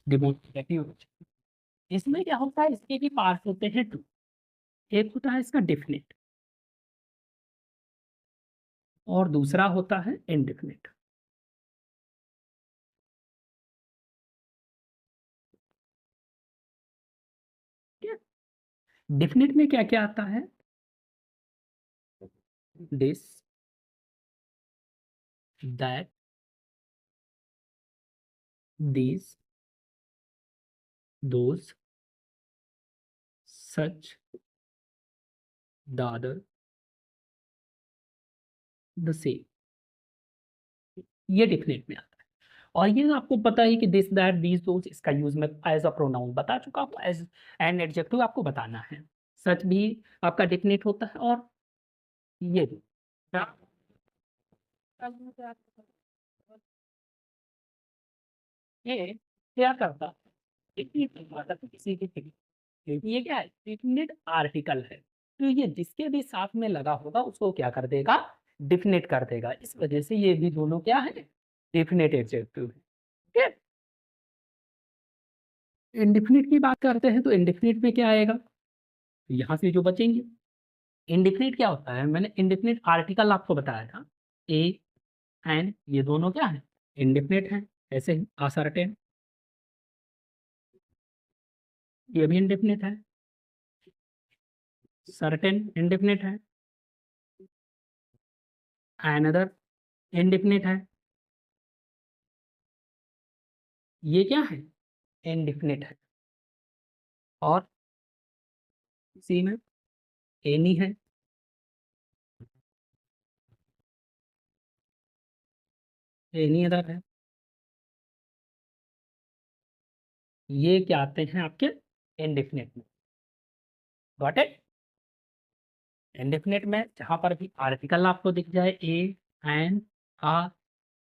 Demonstrative. इसमें क्या होता है, इसके भी पार्ट होते हैं टू। एक होता है इसका डिफिनिट और दूसरा होता है इनडिफिनिट। डिफिनिट में क्या क्या आता है, this, that, these, those, such, the other, the same। ये डिफिनेट में आता है। और ये आपको पता है कि दिस दैट दीज दोज, इसका यूज मैं एज अ प्रोनाउन बता चुका हूँ, एज एन एडजेक्टिव आपको बताना है। सच भी आपका डिफिनेट होता है, और ये भी ये क्या करता है, किसी की ये क्या है, डिफिनेट आर्टिकल है, तो ये जिसके भी साथ में लगा होगा उसको क्या कर देगा, डिफिनेट कर देगा। इस वजह से ये भी दोनों क्या है, डिफिनेट एडजेक्टिव है। ठीक है, इंडिफिनिट की बात करते हैं तो इंडिफिनिट में क्या आएगा, यहाँ से जो बचेंगे। इंडिफिनिट क्या होता है, मैंने इंडिफिनिट आर्टिकल आपको बताया था, ए एंड, ये दोनों क्या है, इंडिफिनिट है। ऐसे ही असर्टेन, ये भी इंडिफिनिट है। सर्टेन इंडिफिनिट है। अनदर इंडिफिनिट है। ये क्या है, इंडिफिनिट है। और सी में एनी है। एनी अदर है। ये क्या आते हैं आपके इंडिफिनिट में। Got it. इंडिफिनिट में जहां पर भी आर्टिकल आपको दिख जाए, ए एन आ,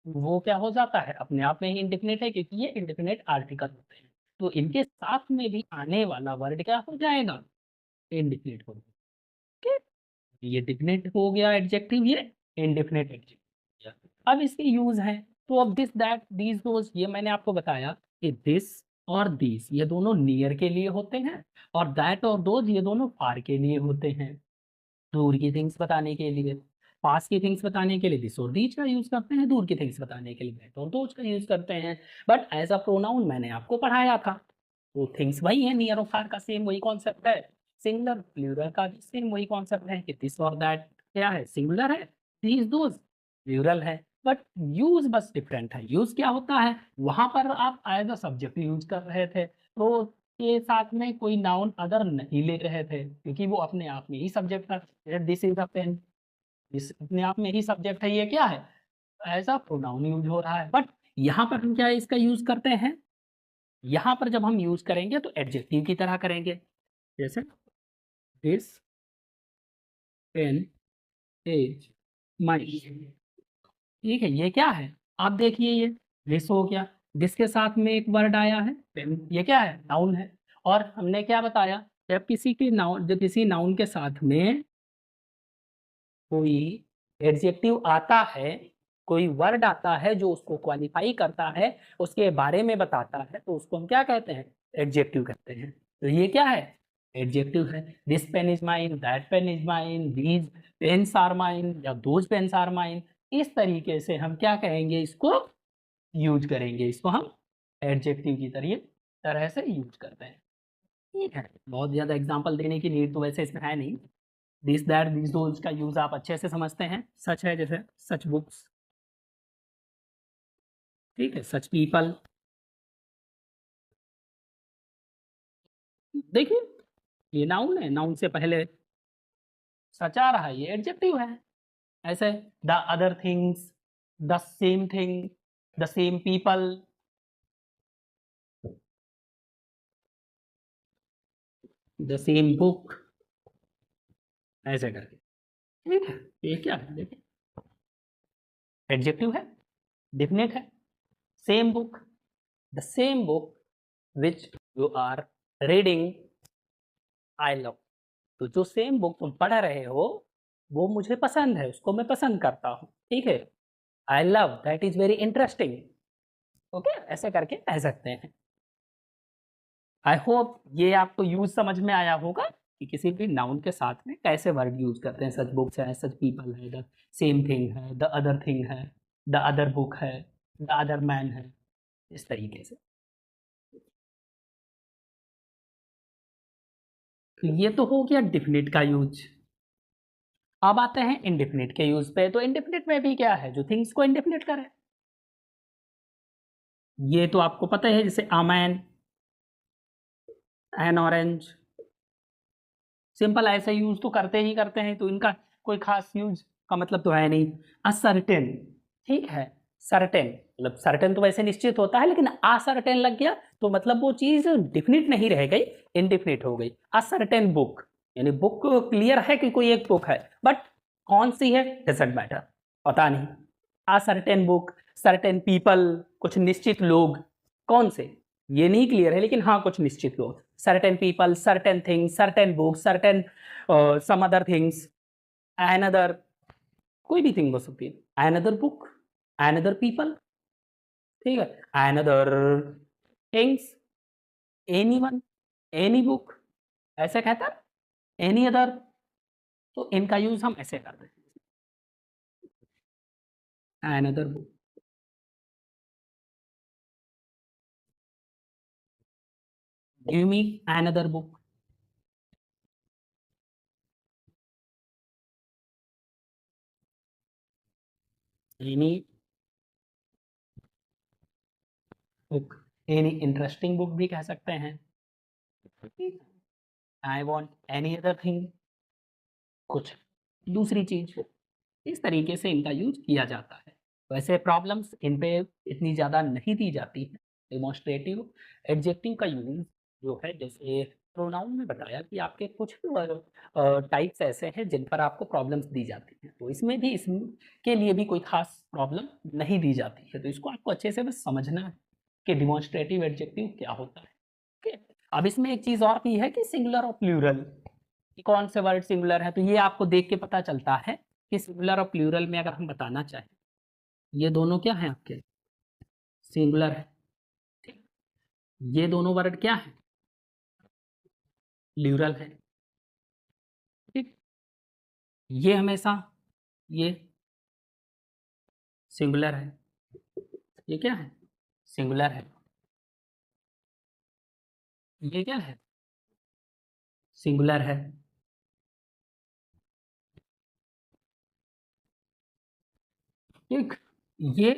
वो क्या हो जाता है, अपने आप में ही इंडिफिनिट है, क्योंकि ये इंडिफिनिट आर्टिकल होते हैं। तो इनके साथ में भी आने वाला वर्ड क्या हो जाएगा, इंडिफिनिट हो जाएगा। ठीक? ये डिफिनिट हो गया एडजेक्टिव, ये इंडिफिनिट एडजेक्टिव। अब इसके यूज है, तो अब दिस दैट दीज दोज, ये मैंने आपको बताया कि दिस और दिस ये दोनों नियर के लिए होते हैं, और दैट और दोज ये दोनों फार के लिए होते हैं, दूर की थिंग्स बताने के लिए। पास की थिंग्स बताने के लिए दिस और दीज का यूज करते हैं, दूर की थिंग्स बताने के लिए दैट और दोज का यूज करते हैं। बट एज अ प्रोनाउन मैंने आपको पढ़ाया था, वो थिंग्स वही है, नियर और फार का सेम वही कॉन्सेप्ट है। सिंगुलर प्लूरल का भी सेम वही कॉन्सेप्ट है कि दिस और दैट क्या है, सिंगुलर है, दीज दोज प्लूरल है। बट यूज बस डिफरेंट है। यूज क्या होता है, वहां पर आप एज अ सब्जेक्ट यूज कर रहे थे, तो के साथ में कोई नाउन अदर नहीं ले रहे थे, क्योंकि वो अपने आप में ही सब्जेक्ट था। This is a pen, this अपने आप में ही सब्जेक्ट है, ये क्या है, एज अ प्रोनाउन यूज हो रहा है। बट यहाँ पर हम क्या इसका यूज करते हैं, यहाँ पर जब हम यूज करेंगे तो एडजेक्टिव की तरह करेंगे। जैसे दिस पेन इज माई। ठीक है, ये क्या है, आप देखिए, ये दिस हो गया, दिस के साथ में एक वर्ड आया है पेन, ये क्या है, नाउन है। और हमने क्या बताया, जब किसी के नाउन, जब किसी नाउन के साथ में कोई एडजेक्टिव आता है, कोई वर्ड आता है जो उसको क्वालिफाई करता है, उसके बारे में बताता है, तो उसको हम क्या कहते हैं, एडजेक्टिव कहते हैं। तो ये क्या है, एडजेक्टिव है। This pen is mine, that pen is mine, these pens are mine या दोज पेन्स आर माइन। इस तरीके से हम क्या कहेंगे, इसको यूज करेंगे, इसको हम एडजेक्टिव की तरह से यूज करते हैं। ठीक है, बहुत ज़्यादा एग्जाम्पल देने की नीड तो वैसे इसमें है नहीं। दिस दैट दीज दोज का यूज आप अच्छे से समझते हैं। सच है, जैसे सच बुक्स, ठीक है, सच पीपल। देखिए, ये नाउन है, नाउन से पहले सच आ रहा है, ये एडजेक्टिव है। ऐसे the other things, the same thing, the same people, the same book, ऐसे करके। ठीक है, ये क्या है, देखिए, एडजेक्टिव है, डिफिनेट है। Same book, the same book which you are reading, I love. तो जो सेम बुक तुम पढ़ रहे हो वो मुझे पसंद है, उसको मैं पसंद करता हूँ। ठीक है, I love that is very interesting. Okay, ऐसे करके कह सकते हैं। आई होप ये आपको यूज समझ में आया होगा कि किसी भी नाउन के साथ में कैसे वर्ड यूज करते हैं। सच बुक्स है, सच पीपल है, द सेम थिंग है, द अदर थिंग है, द अदर बुक है, द अदर मैन है, इस तरीके से। तो ये तो हो गया डिफिनिट का यूज। अब आते हैं इंडेफिनिट के यूज पे। तो इंडेफिनिट में भी क्या है, जो थिंग्स को इंडेफिनिट करे। ये तो आपको पता है, जैसे a man, N orange, simple ऐसे यूज तो करते ही करते हैं, तो इनका कोई खास यूज का मतलब तो है नहीं। असर्टेन, ठीक है, सर्टेन मतलब सर्टेन तो वैसे निश्चित होता है, लेकिन असर्टेन लग गया तो मतलब वो चीज डिफिनिट नहीं रह गई, इनडिफिनिट हो गई। असर्टेन बुक, यानी बुक क्लियर है कि कोई एक बुक है, बट कौन सी है डजंट मैटर, पता नहीं। असर्टेन बुक, सर्टेन पीपल, कुछ निश्चित लोग, कौन से ये नहीं क्लियर है, लेकिन हाँ कुछ निश्चित लोग। Certain people, certain things, certain book, certain some other things, another, कोई भी थिंग हो सकती है। एनदर बुक, एनदर पीपल, ठीक है, another things, any one, any book, ऐसे कहता है, एनी अदर। तो इनका यूज हम ऐसे करते हैं, another book, give me another book, any book, any interesting book भी कह सकते हैं। I want any other thing, कुछ दूसरी चीज। इस तरीके से इनका यूज किया जाता है। वैसे प्रॉब्लम्स इन पे इतनी ज़्यादा नहीं दी जाती है। डिमॉन्स्ट्रेटिव एडजेक्टिव का यूज जो है, जैसे प्रोनाउन में बताया कि आपके कुछ टाइप्स ऐसे हैं जिन पर आपको प्रॉब्लम्स दी जाती हैं, तो इसमें भी इसके लिए भी कोई खास प्रॉब्लम नहीं दी जाती है। तो इसको आपको अच्छे से बस समझना है कि डिमॉन्स्ट्रेटिव एडजेक्टिव क्या होता है। ओके, अब इसमें एक चीज़ और भी है कि सिंगुलर और प्लूरल, कौन से वर्ड सिंगुलर है, तो ये आपको देख के पता चलता है कि सिंगुलर और प्लूरल में अगर हम बताना चाहें, ये दोनों क्या है आपके, सिंगुलर है, ठीक। ये दोनों वर्ड क्या है, प्लूरल है, ठीक। ये हमेशा, ये सिंगुलर है, ये क्या है, सिंगुलर है, ये क्या है, सिंगुलर है, ठीक। ये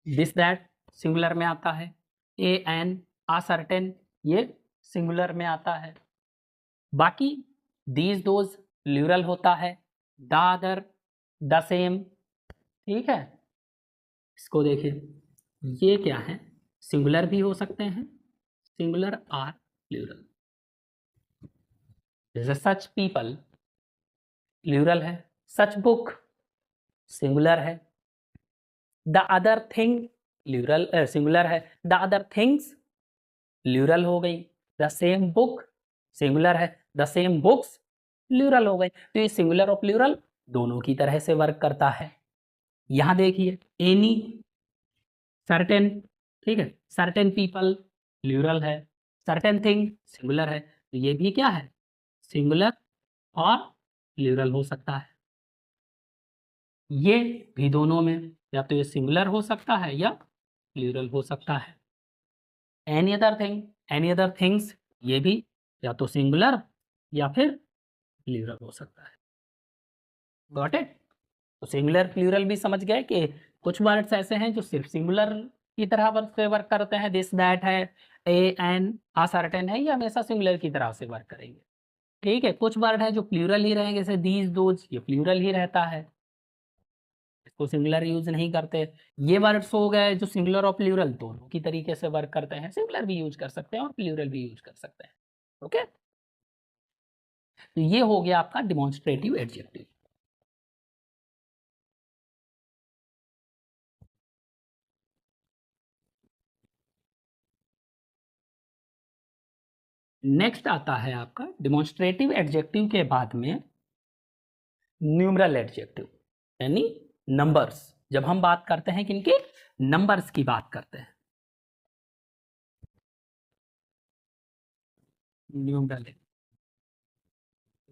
दिस दैट सिंगुलर में आता है, ए एन, आ सर्टेन, ये सिंगुलर में आता है। बाकी दीज दोज प्लूरल होता है, द अदर, द सेम, ठीक है। इसको देखिए, ये क्या है, सिंगुलर भी हो सकते हैं, सिंगुलर आर प्लूरल। जैसे सच पीपल प्लूरल है, सच बुक सिंगुलर है, the other thing plural singular है, द अदर थिंग्स प्लूरल हो गई, द सेम बुक सिंगुलर है, द सेम बुक्स प्लूरल हो गई। तो ये सिंगुलर और प्लूरल दोनों की तरह से वर्क करता है। यहां देखिए, एनी, सर्टेन, ठीक है, सर्टेन पीपल प्लूरल है, सर्टेन थिंग सिंगुलर है, तो ये भी क्या है, सिंगुलर और प्लूरल हो सकता है। ये भी दोनों में या तो ये सिंगुलर हो सकता है या प्लूरल हो सकता है। Any other thing, any other things, ये भी या तो सिंगुलर या फिर प्लूरल हो सकता है। Got it. तो सिंगुलर प्लूरल भी समझ गए कि कुछ वर्ड्स ऐसे हैं जो सिर्फ सिंगुलर की तरह वर्क से वर्क करते हैं, दिस दैट है, ए एन, आ सर्टेन है, ये हमेशा सिंगुलर की तरह से वर्क करेंगे, ठीक है। कुछ वर्ड है जो प्लूरल ही रहेंगे, जैसे दीज दोज, ये प्लूरल ही रहता है, इसको सिंगुलर यूज नहीं करते। ये वर्ड्स हो गए जो सिंगुलर और प्लूरल दोनों की तरीके से वर्क करते हैं, सिंगुलर भी यूज कर सकते हैं और प्लूरल भी यूज कर सकते हैं। ओके, तो ये हो गया आपका डिमॉन्स्ट्रेटिव एडजेक्टिव। नेक्स्ट आता है आपका डिमॉन्स्ट्रेटिव एडजेक्टिव के बाद में न्यूमरल एडजेक्टिव, यानी नंबर्स। जब हम बात करते हैं किनके, नंबर्स की बात करते हैं। न्यूमरल है।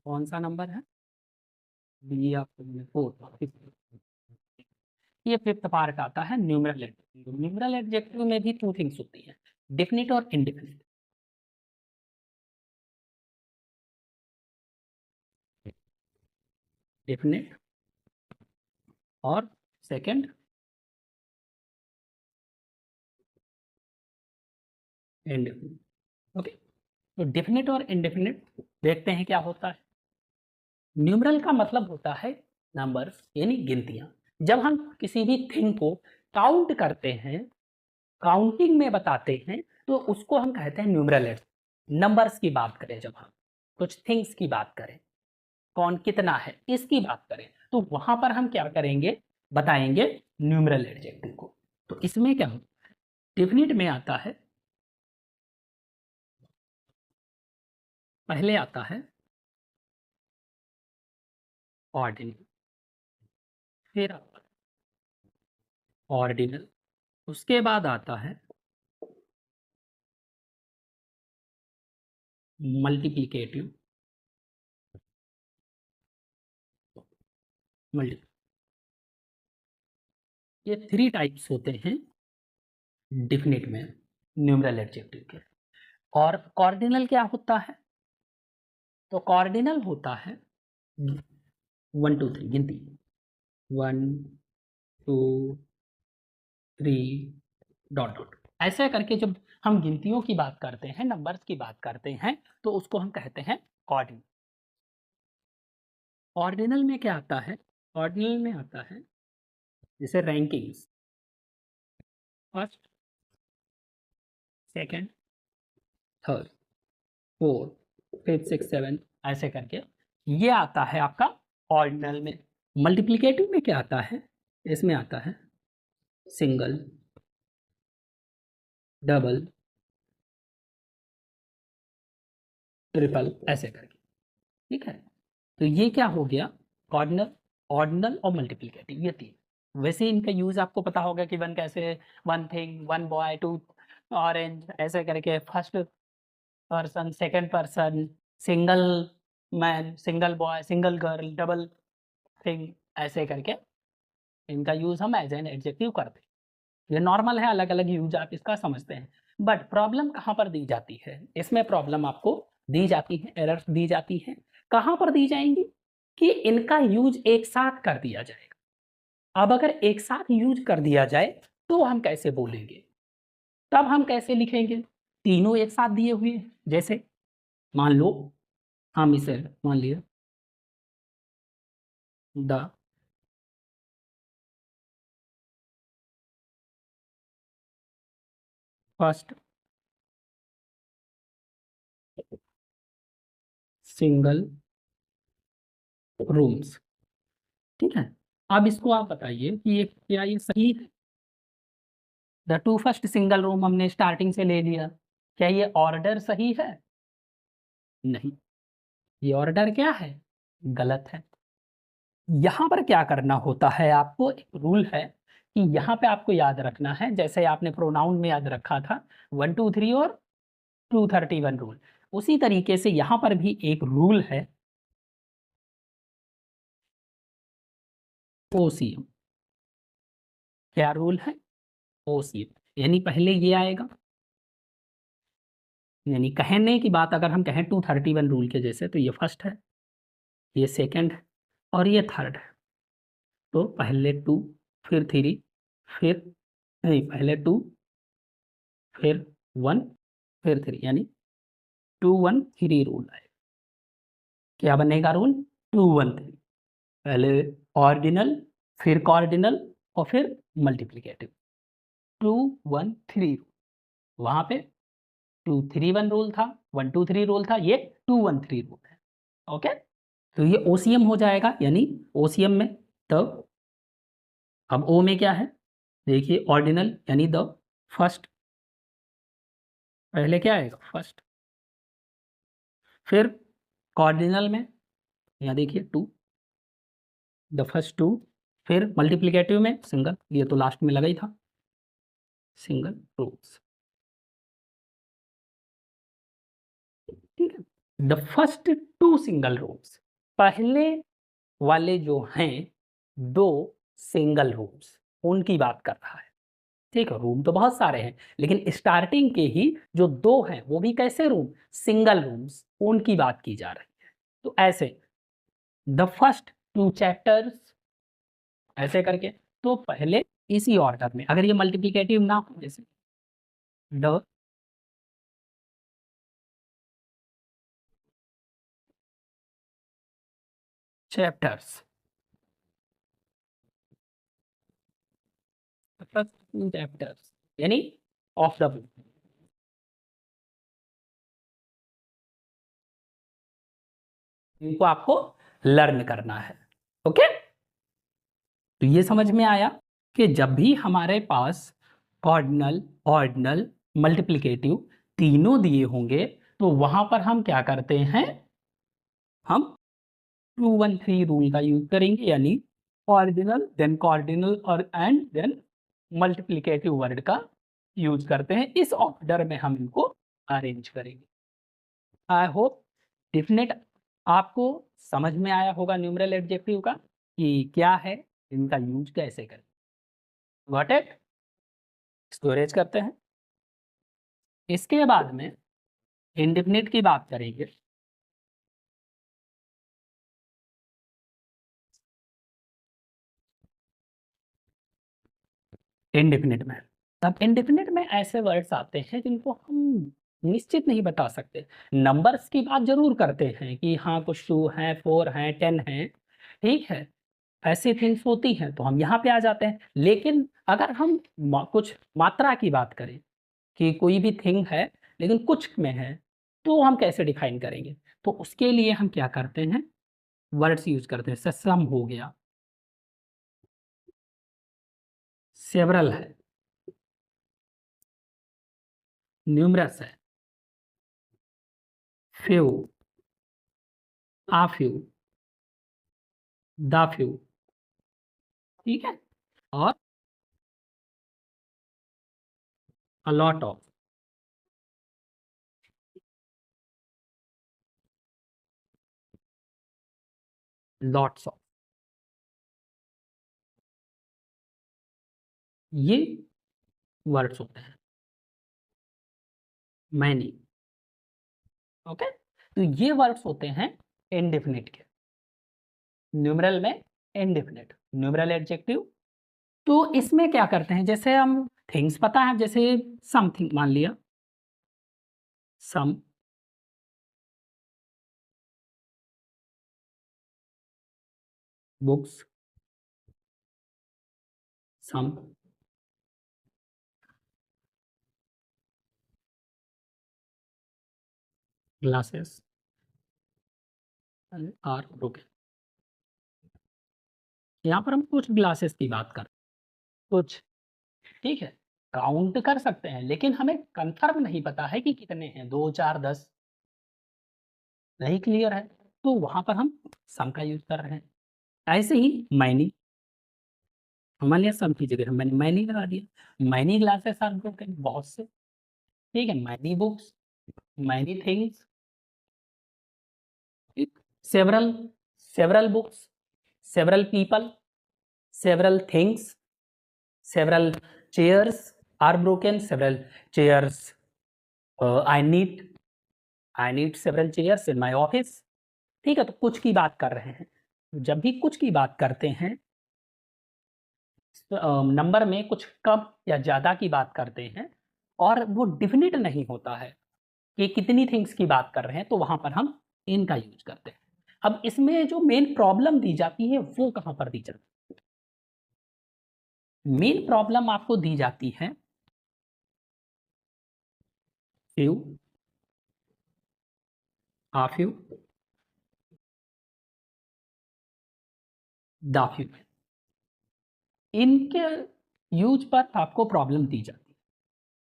कौन सा नंबर है? बी आपको फोर्थ, ये फिफ्थ पार्ट आता है न्यूमरल एडजेक्टिव। न्यूमरल एडजेक्टिव में भी टू थिंग्स होती हैं, डेफिनिट और इनडेफिनिट। डेफिनिट और सेकंड इनडेफिनिट। ओके, तो डेफिनिट और इनडेफिनिट देखते हैं क्या होता है। न्यूमरल का मतलब होता है नंबर्स, यानी गिनतियां। जब हम किसी भी थिंग को काउंट करते हैं, काउंटिंग में बताते हैं, तो उसको हम कहते हैं न्यूमरल एडजेक्टिव। नंबर्स की बात करें, जब हम कुछ थिंग्स की बात करें, कौन कितना है इसकी बात करें, तो वहां पर हम क्या करेंगे, बताएंगे न्यूमरल एडजेक्टिव को। तो इसमें क्या होता है, डेफिनिट में आता है, पहले आता है ऑर्डिनल, फिर आता है ऑर्डिनल, उसके बाद आता है मल्टीप्लिकेटिव, मल्टी, ये थ्री टाइप्स होते हैं डेफिनिट में न्यूमरल एडजेक्टिव के। और कॉर्डिनल क्या होता है? तो कॉर्डिनल होता है 1 2 3 गिनती, 1 2 3 डॉट डॉट, ऐसे करके जब हम गिनतियों की बात करते हैं, नंबर्स की बात करते हैं, तो उसको हम कहते हैं कॉर्डिनल। ऑर्डिनल में क्या आता है? ऑर्डिनल में आता है जैसे rankings, first, second, third, fourth, fifth, six, seven, ऐसे करके ये आता है आपका ऑर्डिनल में। मल्टीप्लिकेटिव में क्या आता है? इसमें आता है सिंगल, डबल, ट्रिपल, ऐसे करके। ठीक है, तो ये क्या हो गया, ऑर्डिनल, ऑर्डिनल और मल्टीप्लिकेटिव, ये तीन। वैसे इनका यूज आपको पता होगा कि वन कैसे, one thing, one boy, two orange, ऐसे करके first person, second person, single man, single boy, single girl, double thing, ऐसे करके इनका यूज हम एज एन एडजेक्टिव करते हैं। ये नॉर्मल है, अलग अलग यूज आप इसका समझते हैं। बट प्रॉब्लम कहाँ पर दी जाती है, इसमें प्रॉब्लम आपको दी जाती है, एरर्स दी जाती है। कहाँ पर दी जाएंगी कि इनका यूज एक साथ कर दिया जाएगा। अब अगर एक साथ यूज कर दिया जाए तो हम कैसे बोलेंगे, तब हम कैसे लिखेंगे, तीनों एक साथ दिए हुए हैं। जैसे मान लो हम इसे मान लिया द फर्स्ट सिंगल रूम्स। ठीक है, अब इसको आप बताइए कि ये क्या ये सही है? The two first single room हमने स्टार्टिंग से ले लिया, क्या ये ऑर्डर सही है? नहीं, ये ऑर्डर क्या है, गलत है। यहाँ पर क्या करना होता है, आपको एक रूल है कि यहाँ पे आपको याद रखना है, जैसे आपने प्रोनाउन में याद रखा था 1 2 3 और 231 रूल, उसी तरीके से यहाँ पर भी एक रूल है ओसीएम। क्या रूल है? ओसीएम, यानी पहले ये आएगा, यानी कहने की बात अगर हम कहें 231 रूल के जैसे, तो ये फर्स्ट है, ये सेकंड है और ये थर्ड है। तो पहले टू, फिर थ्री, फिर नहीं, पहले टू, फिर वन, फिर थ्री, यानी 2 1 3 रूल है। क्या बनेगा रूल? 2 1 3, पहले ऑर्डिनल, फिर कॉर्डिनल और फिर मल्टीप्लिकेटिव। 2 1 3 वहां पे 2 3 1 रूल था, 1 2 3 रूल था, ये 2 1 3 रूल है। ओके, तो ये ओसीएम हो जाएगा, यानी ओसीएम में तब, अब ओ में क्या है, देखिए ऑर्डिनल यानी द फर्स्ट, पहले क्या आएगा, फर्स्ट, फिर कॉर्डिनल में यहाँ देखिए टू, द फर्स्ट टू, फिर मल्टीप्लिकेटिव में सिंगल, ये तो लास्ट में लगा ही था, सिंगल रूट्स। ठीक the first two single rooms, पहले वाले जो हैं 2 सिंगल रूम्स, उनकी बात कर रहा है। ठीक है, रूम तो बहुत सारे हैं, लेकिन स्टार्टिंग के ही जो 2 हैं वो भी कैसे रूम, सिंगल रूम्स, उनकी बात की जा रही है। तो ऐसे द फर्स्ट 2 चैप्टर्स, ऐसे करके। तो पहले इसी ऑर्डर में, अगर ये मल्टीप्लिकेटिव ना हो, जैसे द चैप्टर्स, फर्स्ट 2 चैप्टर्स यानी ऑफ द बुक, इनको आपको लर्न करना है। ओके, तो ये समझ में आया कि जब भी हमारे पास कॉर्डिनल, ऑर्डिनल, मल्टीप्लिकेटिव तीनों दिए होंगे, तो वहां पर हम क्या करते हैं, हम 2 1 3 रूल का यूज करेंगे, यानी ऑर्डिनल देन कॉर्डिनल और एंड देन मल्टीप्लिकेटिव वर्ड का यूज करते हैं। इस ऑर्डर में हम इनको अरेंज करेंगे। आई होप डेफिनेट आपको समझ में आया होगा न्यूमरल एडजेक्टिव का कि क्या है, इनका यूज कैसे करें। Got it? स्टोरेज करते हैं। इसके बाद में इंडेफिनिट की बात करेंगे। इंडेफिनिट में, अब इंडेफिनिट में ऐसे वर्ड्स आते हैं जिनको हम निश्चित नहीं बता सकते। नंबर्स की बात जरूर करते हैं कि हाँ कुछ 2 हैं, 4 हैं, 10 हैं, ठीक है, ऐसी थिंग्स होती हैं, तो हम यहाँ पे आ जाते हैं। लेकिन अगर हम कुछ मात्रा की बात करें कि कोई भी थिंग है लेकिन कुछ में है, तो हम कैसे डिफाइन करेंगे? तो उसके लिए हम क्या करते हैं, वर्ड्स यूज करते हैं। सम हो गया, सेवरल है, न्यूमरस है, few, uh few, the few, ठीक है, और a lot of, lots of, ये वर्ड्स होते हैं। मैनी, ओके, तो ये वर्ड्स होते हैं इंडेफिनिट के, न्यूमरल में इंडेफिनिट, न्यूमरल एडजेक्टिव। तो इसमें क्या करते हैं, जैसे हम थिंग्स पता है, जैसे समथिंग मान लिया, some, books, some, glasses are broken. यहाँ पर हम कुछ ग्लासेस की बात कर, कुछ, ठीक है, काउंट कर सकते हैं, लेकिन हमें कंफर्म नहीं पता है कि कितने हैं, 2 4 10, नहीं क्लियर है, तो वहां पर हम सम का यूज कर रहे हैं। ऐसे ही मैनी, मान लिया सम की जगह मैंने मैनी लगा दिया। मैनी ग्लासेस आर ब्रोकन, बहुत से, ठीक है, many books, many things, several, several books, several people, several things, several chairs are broken, several chairs, I need several chairs in my office, ठीक है। तो कुछ की बात कर रहे हैं, जब भी कुछ की बात करते हैं, नंबर में कुछ कम या ज़्यादा की बात करते हैं, और वो डिफिनिट नहीं होता है कि कितनी थिंग्स की बात कर रहे हैं, तो वहाँ पर हम इनका यूज करते हैं। अब इसमें जो मेन प्रॉब्लम दी जाती है वो कहाँ पर दी जाती है? मेन प्रॉब्लम आपको दी जाती है few, uh few, the few, इनके यूज पर आपको प्रॉब्लम दी जाती है।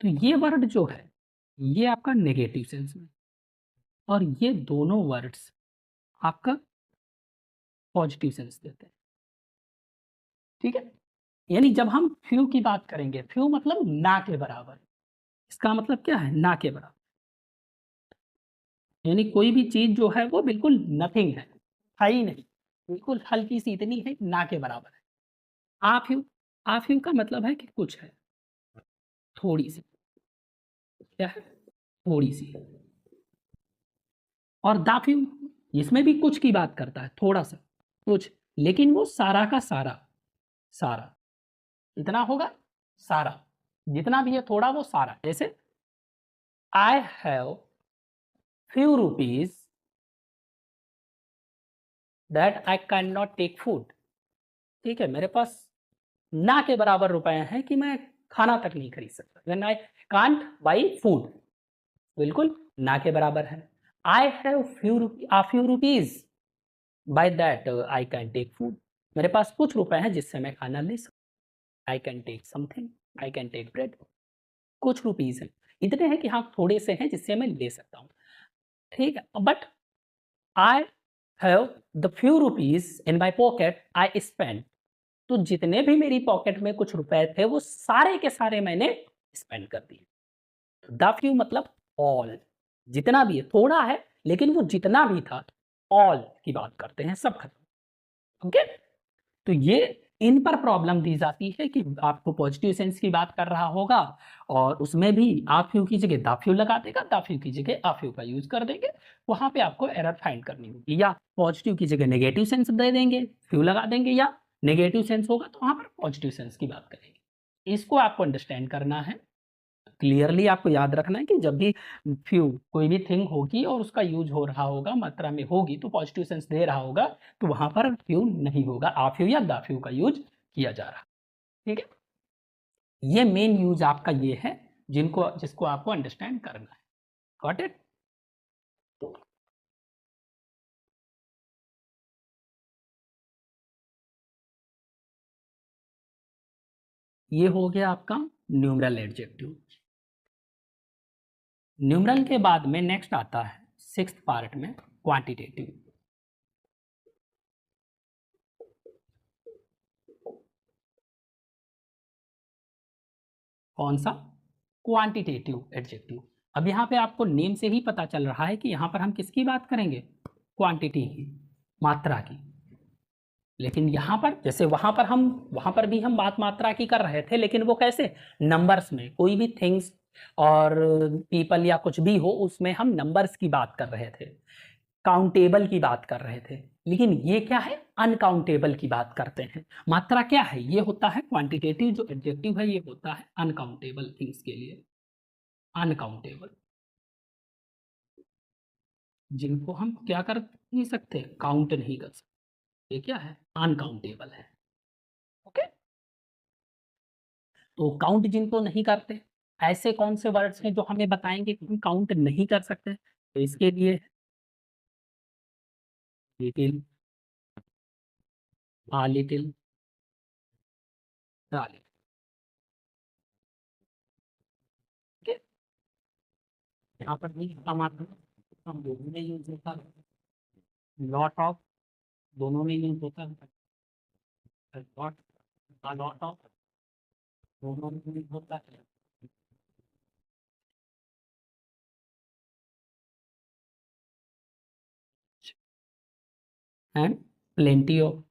तो ये वर्ड जो है, ये आपका नेगेटिव सेंस में, और ये दोनों वर्ड्स आपका पॉजिटिव सेंस देते हैं, ठीक है। यानी जब हम फ्यू की बात करेंगे, फ्यू मतलब ना के बराबर, इसका मतलब क्या है, ना के बराबर। यानी कोई भी चीज जो है वो बिल्कुल नथिंग है ही नहीं, बिल्कुल हल्की सी इतनी है ना के बराबर है। आफ यू का मतलब है कि कुछ है, थोड़ी सी, क्या है, थोड़ी सी। और दाफियू, इसमें भी कुछ की बात करता है, थोड़ा सा कुछ, लेकिन वो सारा का सारा, सारा इतना होगा, सारा जितना भी है थोड़ा वो सारा। जैसे I have few rupees that I can not take food. ठीक है, मेरे पास ना के बराबर रुपए हैं कि मैं खाना तक नहीं खरीद सकता, when I can't buy food, बिल्कुल ना के बराबर है। I have few rupees by that I can take food, मेरे पास कुछ रुपए हैं जिससे मैं खाना ले सकता, I can take something, I can take bread, कुछ रुपीज हैं, इतने हैं कि हाँ थोड़े से हैं जिससे मैं ले सकता हूँ। ठीक है, but I have the few rupees in my pocket I spend, तो जितने भी मेरी पॉकेट में कुछ रुपए थे वो सारे के सारे मैंने स्पेंड कर दिए। द फ्यू मतलब ऑल, जितना भी है, थोड़ा है लेकिन वो जितना भी था, ऑल की बात करते हैं, सब खत्म। ओके, तो ये इन पर प्रॉब्लम दी जाती है कि आपको पॉजिटिव सेंस की बात कर रहा होगा और उसमें भी आप फ्यू की जगह दा फ्यू लगा देगा, दा फ्यू की जगह आ फ्यू का यूज कर देंगे, वहां पे आपको एरर फाइंड करनी होगी, या पॉजिटिव की जगह नेगेटिव सेंस दे देंगे, फ्यू लगा देंगे, या नेगेटिव सेंस होगा तो वहां पर पॉजिटिव सेंस की बात करेंगे। इसको आपको अंडरस्टैंड करना है, क्लियरली आपको याद रखना है कि जब भी फ्यू कोई भी थिंग होगी और उसका यूज हो रहा होगा, मात्रा में होगी तो पॉजिटिव सेंस दे रहा होगा, तो वहां पर फ्यू नहीं होगा, आ फ्यू या दा फ्यू का यूज किया जा रहा है। ठीक है, ये मेन यूज आपका ये है, जिसको आपको अंडरस्टैंड करना है। Got it? ये हो गया आपका न्यूमरल एडजेक्टिव। न्यूमरल के बाद में नेक्स्ट आता है सिक्स्थ पार्ट में क्वांटिटेटिव। कौन सा? Quantitative adjective. अब यहाँ पे आपको नेम से ही पता चल रहा है कि यहाँ पर हम किसकी बात करेंगे, क्वांटिटी की, मात्रा की। लेकिन यहाँ पर जैसे वहाँ पर भी हम बात मात्रा की कर रहे थे, लेकिन वो कैसे, नंबर्स में, कोई भी थिंग्स और पीपल या कुछ भी हो उसमें हम नंबर्स की बात कर रहे थे, काउंटेबल की बात कर रहे थे। लेकिन ये क्या है, अनकाउंटेबल की बात करते हैं। मात्रा क्या है, ये होता है क्वांटिटेटिव जो एडजेक्टिव है, ये होता है अनकाउंटेबल थिंग्स के लिए, अनकाउंटेबल, जिनको हम क्या कर नहीं सकते, काउंट नहीं कर सकते, ये क्या है, अनकाउंटेबल है। ओके, तो काउंट जिनको नहीं करते, ऐसे कौन से वर्ड्स हैं जो हमें बताएंगे कि हम काउंट नहीं कर सकते, तो इसके लिए little, uh little, the little. ठीक है, यहाँ पर भी टमाटर हम दोनों में यूज होता है, लॉट ऑफ दोनों में यूज होता है, लॉट, अ लॉट ऑफ दोनों में यूज होता है, एंड प्लेंटी ऑफ,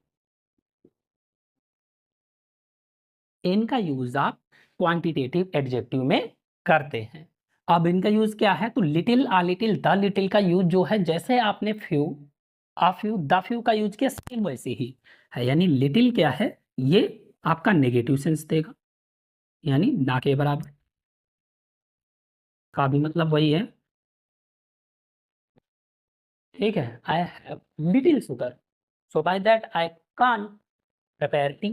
इनका यूज आप क्वांटिटेटिव एडजेक्टिव में करते हैं। अब इनका यूज क्या है, तो little, uh little, the little का यूज जो है, जैसे आपने few, uh few, the few का यूज किया, सेम वैसे ही है। यानी लिटिल क्या है, ये आपका नेगेटिव सेंस देगा, यानी ना के बराबर, का भी मतलब वही है। ठीक है, I have little sugar, so by that I can prepare tea,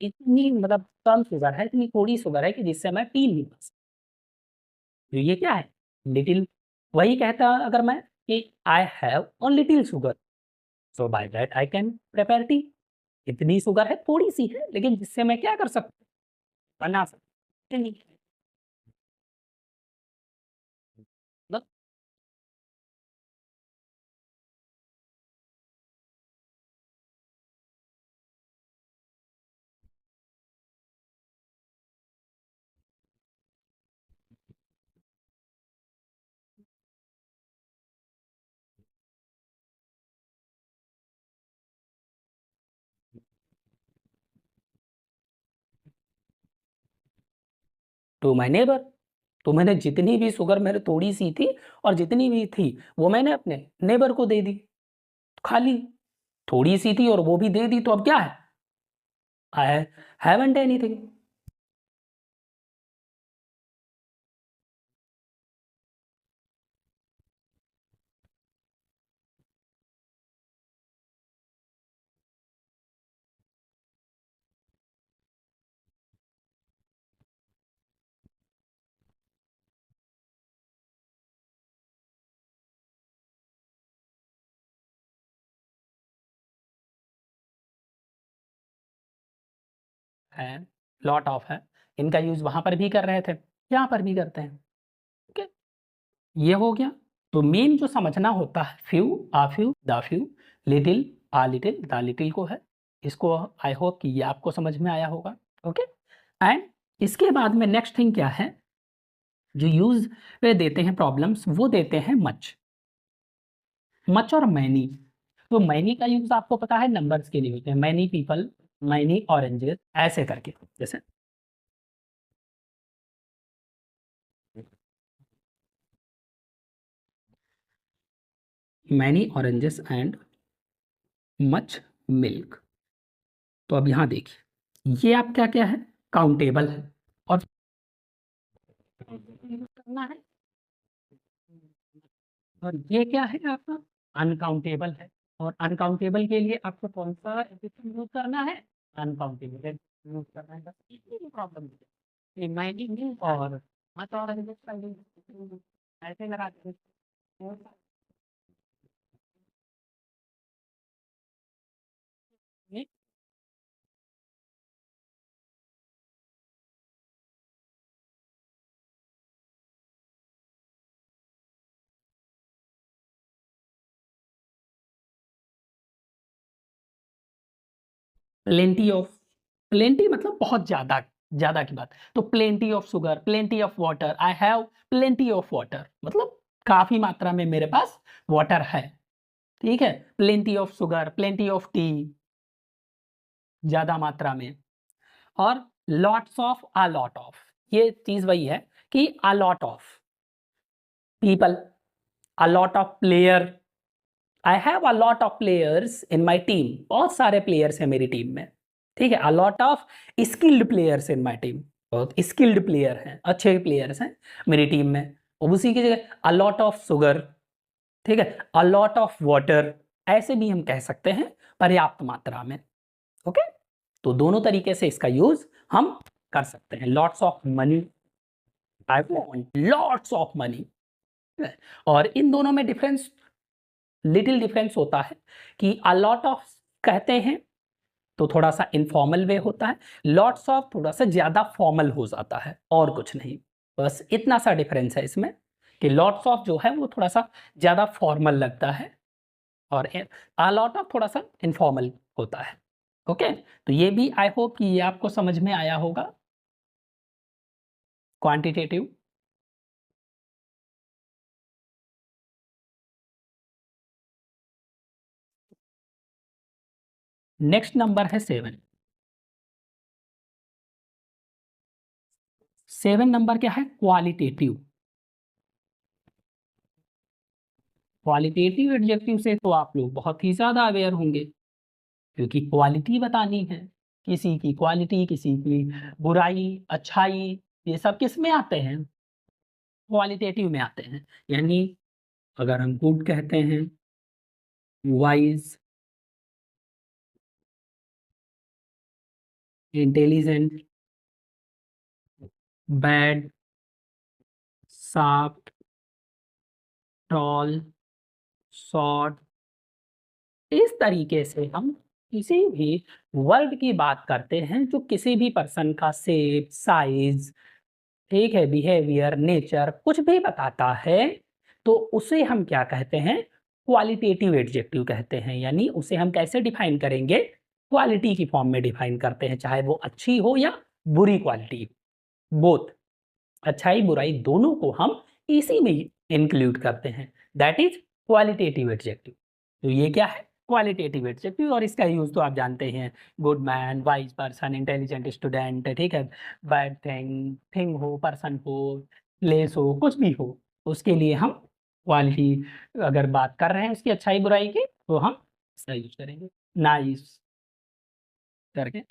इतनी मतलब कम शुगर है, इतनी थोड़ी शुगर है कि जिससे मैं टी नहीं बना सकता। तो ये क्या है, लिटिल। वही कहता अगर मैं कि I have a little sugar, so by that I can prepare tea, इतनी शुगर है, थोड़ी सी है, लेकिन जिससे मैं क्या कर सकता, बना सकता, नहीं मतलब टू माई नेबर। तो मैंने जितनी भी शुगर मेरे थोड़ी सी थी और जितनी भी थी वो मैंने अपने नेबर को दे दी, खा ली। थोड़ी सी थी और वो भी दे दी, तो अब क्या है, आई हैवंट एनीथिंग। है, लॉट ऑफ है, इनका यूज वहां पर भी कर रहे थे, यहाँ पर भी करते हैं। ओके, ये हो गया। तो मेन जो समझना होता है, few, uh few, the few, little, uh little, the little को है, इसको आई होप कि ये आपको समझ में आया होगा। ओके, एंड इसके बाद में नेक्स्ट थिंग क्या है, जो यूज पे देते हैं प्रॉब्लम्स, वो देते हैं मच, मच और मैनी। तो मैनी का यूज आपको पता है नंबर्स के लिए होते हैं, मैनी पीपल, मैनी ऑरेंजेस, ऐसे करके, जैसे many oranges and much milk. तो अब यहाँ देखिए, ये आप क्या क्या है, काउंटेबल है, और करना है, और ये क्या है आपका, अनकाउंटेबल है। और अनकाउंटेबल के लिए आपको कौन सा एडिशन यूज करना है, अनकाउंटेबल यूज करना है, बस इतनी प्रॉब्लम है। मैनी और मच और ऐसे लगा देते हैं। प्लेंटी ऑफ, प्लेंटी मतलब बहुत ज्यादा, ज्यादा की बात। तो plenty of sugar, plenty of water, I have plenty of water, मतलब काफी मात्रा में मेरे पास वाटर है। ठीक है, plenty of sugar, plenty of T, ज्यादा मात्रा में। और lots of, a lot of, ये चीज वही है कि a lot of people, a lot of player, I have a lot of players in my team, बहुत सारे प्लेयर्स हैं मेरी टीम में। ठीक है, a lot of skilled players in my team, बहुत स्किल्ड प्लेयर हैं, अच्छे प्लेयर्स हैं मेरी टीम में। और उसी की जगह अ लॉट ऑफ शुगर, ठीक है, अ लॉट ऑफ वाटर, ऐसे भी हम कह सकते हैं, पर्याप्त मात्रा में। ओके, तो दोनों तरीके से इसका यूज हम कर सकते हैं। Lots of money, I want lots of money. और इन दोनों में डिफरेंस, लिटिल डिफरेंस होता है कि अ लॉट ऑफ कहते हैं तो थोड़ा सा इनफॉर्मल वे होता है, लॉट्स ऑफ थोड़ा सा ज्यादा फॉर्मल हो जाता है, और कुछ नहीं, बस इतना सा डिफरेंस है इसमें, कि लॉट्स ऑफ जो है वो थोड़ा सा ज्यादा फॉर्मल लगता है, और अ लॉट ऑफ थोड़ा सा इनफॉर्मल होता है। ओके, तो ये भी आई होप कि ये आपको समझ में आया होगा, क्वांटिटेटिव। नेक्स्ट नंबर है 7। 7 नंबर क्या है, क्वालिटेटिव। क्वालिटेटिव एडजेक्टिव से तो आप लोग बहुत ही ज्यादा अवेयर होंगे, क्योंकि क्वालिटी बतानी है, किसी की क्वालिटी, किसी की बुराई, अच्छाई, ये सब किस में आते हैं, क्वालिटेटिव में आते हैं। यानी अगर हम गुड कहते हैं, wise, intelligent, bad, soft, tall, short, इस तरीके से हम किसी भी वर्ड की बात करते हैं जो किसी भी पर्सन का शेप, साइज, ठीक है, बिहेवियर, नेचर कुछ भी बताता है, तो उसे हम क्या कहते हैं, क्वालिटेटिव एडजेक्टिव कहते हैं। यानी उसे हम कैसे डिफाइन करेंगे, क्वालिटी की फॉर्म में डिफाइन करते हैं, चाहे वो अच्छी हो या बुरी क्वालिटी, बोथ, अच्छाई बुराई दोनों को हम इसी में इंक्लूड करते हैं, दैट इज क्वालिटेटिव एडजेक्टिव। तो ये क्या है, क्वालिटेटिव एडजेक्टिव, और इसका यूज तो आप जानते हैं, good man, wise person, intelligent student, ठीक है, बैड थिंग, थिंग हो, पर्सन हो, प्लेस हो, कुछ भी हो, उसके लिए हम क्वालिटी अगर बात कर रहे हैं उसकी अच्छाई बुराई की, तो हम इसका यूज करेंगे नाइस करके।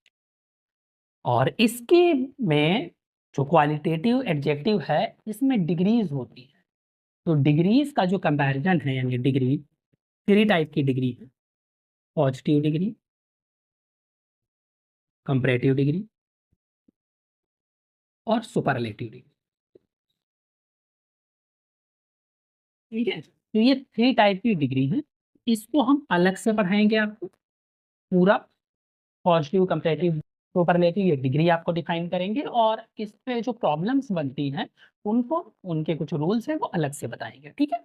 और इसके में जो क्वालिटेटिव एडजेक्टिव है इसमें डिग्रीज होती है, तो डिग्रीज का जो कंपैरिजन है, यानी डिग्री 3 टाइप की डिग्री है, पॉजिटिव डिग्री, कंपैरेटिव डिग्री और सुपरलेटिव डिग्री। ठीक है, तो ये 3 टाइप की डिग्री है, इसको हम अलग से पढ़ाएंगे आपको पूरा, पॉजिटिव, कंपैरेटिव, सुपरलेटिव, ये डिग्री आपको डिफाइन करेंगे, और इस पे जो प्रॉब्लम्स बनती हैं उनको, उनके कुछ रूल्स हैं वो अलग से बताएंगे। ठीक है,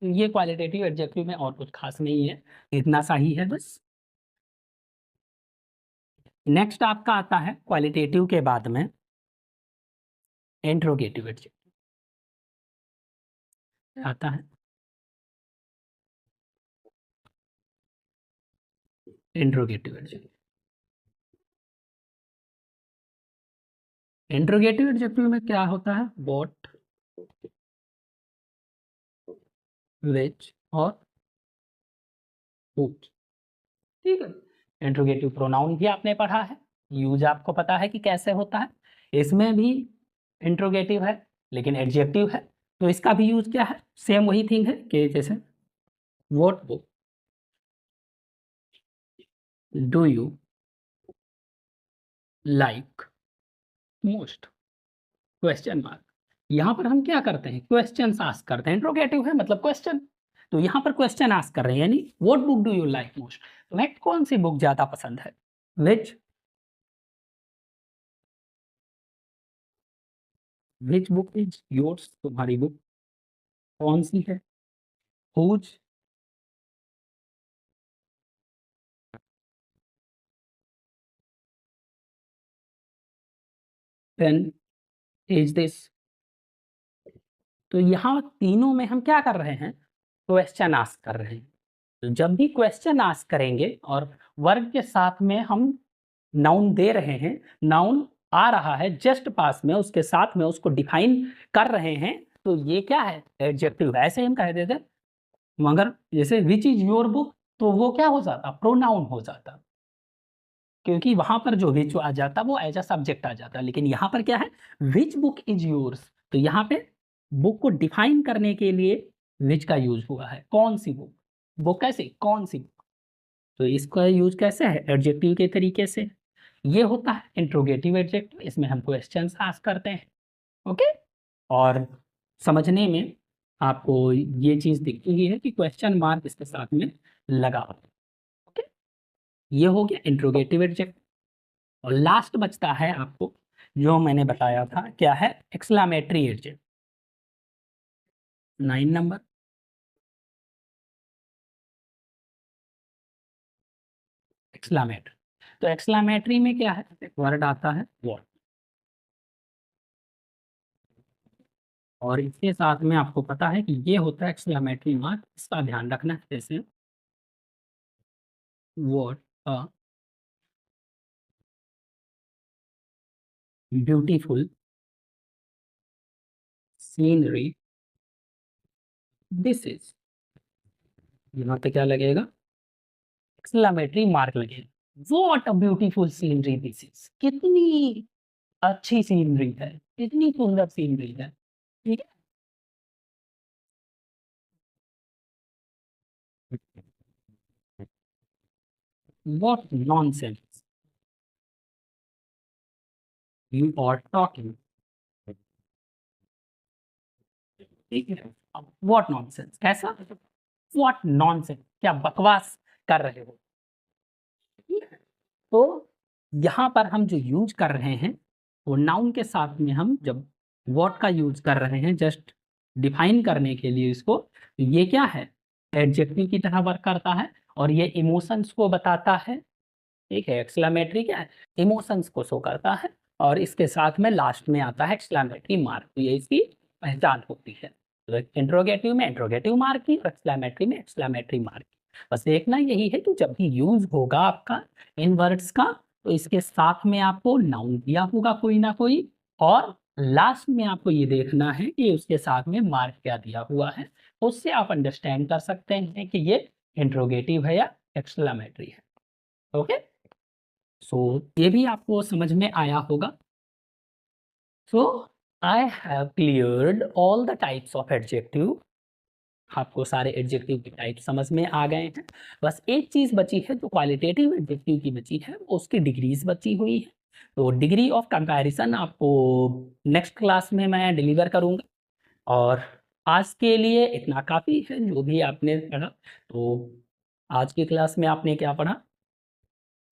तो ये क्वालिटेटिव एडजेक्टिव में और कुछ खास नहीं है, इतना सा ही है बस। नेक्स्ट आपका आता है क्वालिटेटिव के बाद में इंट्रोगेटिव एडजेक्टिव आता है। इंट्रोगेटिव एडजेक्टिव, इंट्रोगेटिव एडजेक्टिव में क्या होता है, व्हाट, व्हिच और व्हिच। ठीक है, इंट्रोगेटिव प्रोनाउन भी आपने पढ़ा है, यूज आपको पता है कि कैसे होता है, इसमें भी इंट्रोगेटिव है लेकिन एडजेक्टिव है, तो इसका भी यूज क्या है, सेम वही थिंग है कि जैसे what book do you like most, question mark. यहाँ पर हम क्या करते हैं, क्वेश्चन आस्क करते हैं, इंट्रोगेटिव है मतलब क्वेश्चन, तो यहाँ पर क्वेश्चन आस्क कर रहे हैं, यानी what book do you like most, तुम्हें कौन सी बुक ज्यादा पसंद है, विच बुक इज योर्स, तुम्हारी बुक कौन सी है, हुज पेन इज दिस। तो यहाँ तीनों में हम क्या कर रहे हैं, क्वेश्चन आस्क कर रहे हैं, तो जब भी क्वेश्चन आस्क करेंगे और वर्ब के साथ में हम नाउन दे रहे हैं, नाउन आ रहा है जस्ट पास में, उसके साथ में उसको डिफाइन कर रहे हैं, तो ये क्या है, एडजेक्टिव है। ऐसे हम कह देते, मगर जैसे विच इज योर बुक, तो वो क्या हो जाता, प्रोनाउन हो जाता, क्योंकि वहां पर जो विच आ जाता वो एज अ सब्जेक्ट आ जाता, लेकिन यहाँ पर क्या है, विच बुक इज योर्स, तो यहाँ पे बुक को डिफाइन करने के लिए विच का यूज हुआ है, कौन सी बुक, बुक कैसे, कौन सी बुक, तो इसका यूज कैसे है, एडजेक्टिव के तरीके से। ये होता है इंट्रोगेटिव एडजेक्टिव, इसमें हम क्वेश्चंस आस्क करते हैं। ओके, और समझने में आपको ये चीज दिखती है कि क्वेश्चन मार्क इसके साथ में लगा होता है। ओके, ये हो गया इंट्रोगेटिव एडजेक्टिव, और लास्ट बचता है आपको जो मैंने बताया था, क्या है, एक्सक्लामेटरी एडजेक्टिव, 9 नंबर। एक्सक्लामेटरी, तो एक्सक्लामेटरी में क्या है, एक वर्ड आता है व्हाट, और इसके साथ में आपको पता है कि ये होता है एक्सक्लामेटरी मार्क, इसका ध्यान रखना है, जैसे what a beautiful scenery this is, यहाँ पे क्या लगेगा, एक्सक्लामेटरी मार्क लगेगा, what a beautiful scenery this is, कितनी अच्छी सीनरी है, कितनी सुंदर सीनरी है। ठीक है, what nonsense you are talking, ठीक है, अब व्हाट नॉनसेंस कैसा, व्हाट नॉनसेंस, क्या बकवास कर रहे हो। ठीक है? तो यहाँ पर हम जो यूज कर रहे हैं वो नाउन के साथ में हम जब व्हाट का यूज कर रहे हैं जस्ट डिफाइन करने के लिए इसको, तो ये क्या है, एडजेक्टिव की तरह वर्क करता है, और ये इमोशंस को बताता है। ठीक है, एक्सक्लेमेटरी क्या है, इमोशंस को शो करता है, और इसके साथ में लास्ट में आता है एक्सक्लेमेटरी मार्क, तो ये इसकी पहचान होती है। तो इंट्रोगेटिव में इंट्रोगेटिव मार्क की, और एक्सक्लेमेटरी में एक्सक्लेमेटरी मार्क की। बस देखना यही है कि जब भी यूज़ होगा आपका इन वर्ड्स का, तो इसके साथ में आपको नाउन दिया होगा कोई ना कोई, और लास्ट में आपको ये देखना है कि उसके साथ में मार्क क्या दिया हुआ है। उससे आप अंडरस्टैंड कर सकते हैं कि ये इंट्रोगेटिव है या एक्सक्लेमेटरी है। ओके? सो ये भी आपको समझ में आया होगा। So I have cleared all the types of adjective. आपको सारे एडजेक्टिव के टाइप समझ में आ गए हैं। बस एक चीज़ बची है जो क्वालिटेटिव एडजेक्टिव की बची है, उसकी डिग्रीज बची हुई है। तो डिग्री ऑफ कंपैरिजन आपको नेक्स्ट क्लास में मैं डिलीवर करूँगा, और आज के लिए इतना काफ़ी है जो भी आपने पढ़ा। तो आज की क्लास में आपने क्या पढ़ा?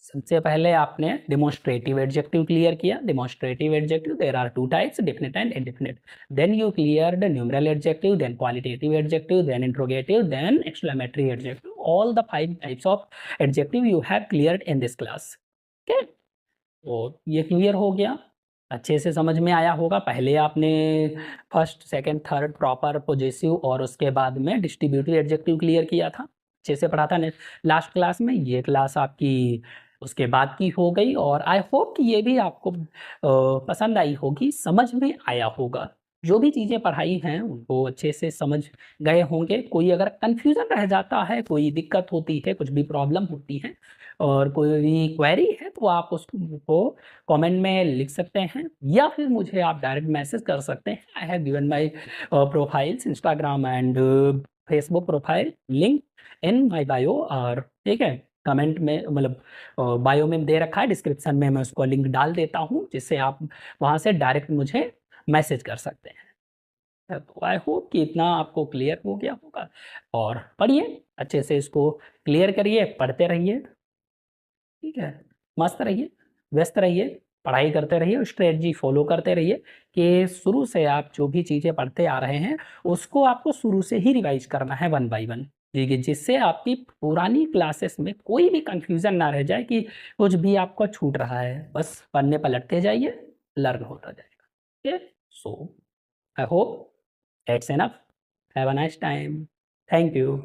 सबसे पहले आपने डेमोन्स्ट्रेटिव एडजेक्टिव क्लियर किया। Demonstrative adjective there are two types, definite and indefinite. Then you cleared numeral adjective, then qualitative adjective, then interrogative, then exclamatory adjective. All the 5 types of adjective you have cleared in this class. Okay, तो ये clear हो गया, अच्छे से समझ में आया होगा। पहले आपने first, second, third, proper, possessive और उसके बाद में डिस्ट्रीब्यूटिव एडजेक्टिव क्लियर किया था, अच्छे से पढ़ा था ने लास्ट क्लास में। ये क्लास आपकी उसके बाद की हो गई, और आई होप कि ये भी आपको पसंद आई होगी, समझ में आया होगा। जो भी चीज़ें पढ़ाई हैं उनको अच्छे से समझ गए होंगे। कोई अगर कन्फ्यूज़न रह जाता है, कोई दिक्कत होती है, कुछ भी प्रॉब्लम होती है और कोई भी क्वेरी है, तो आप उसको कमेंट में लिख सकते हैं, या फिर मुझे आप डायरेक्ट मैसेज कर सकते हैं। I have given my profiles, Instagram and Facebook profile link in my bio, और ठीक है, कमेंट में मतलब बायो में दे रखा है, डिस्क्रिप्शन में मैं उसको लिंक डाल देता हूँ, जिससे आप वहाँ से डायरेक्ट मुझे मैसेज कर सकते हैं। तो आई होप कि इतना आपको क्लियर हो गया होगा, और पढ़िए अच्छे से, इसको क्लियर करिए, पढ़ते रहिए, ठीक है, मस्त रहिए, व्यस्त रहिए, पढ़ाई करते रहिए, स्ट्रेटजी फॉलो करते रहिए कि शुरू से आप जो भी चीज़ें पढ़ते आ रहे हैं, उसको आपको शुरू से ही रिवाइज करना है वन बाय वन, ठीक है, जिससे आपकी पुरानी क्लासेस में कोई भी कंफ्यूजन ना रह जाए कि कुछ भी आपको छूट रहा है। बस पन्ने पलटते जाइए, लर्न होता जाएगा। Okay, so I hope that's enough. Have a nice time. Thank you.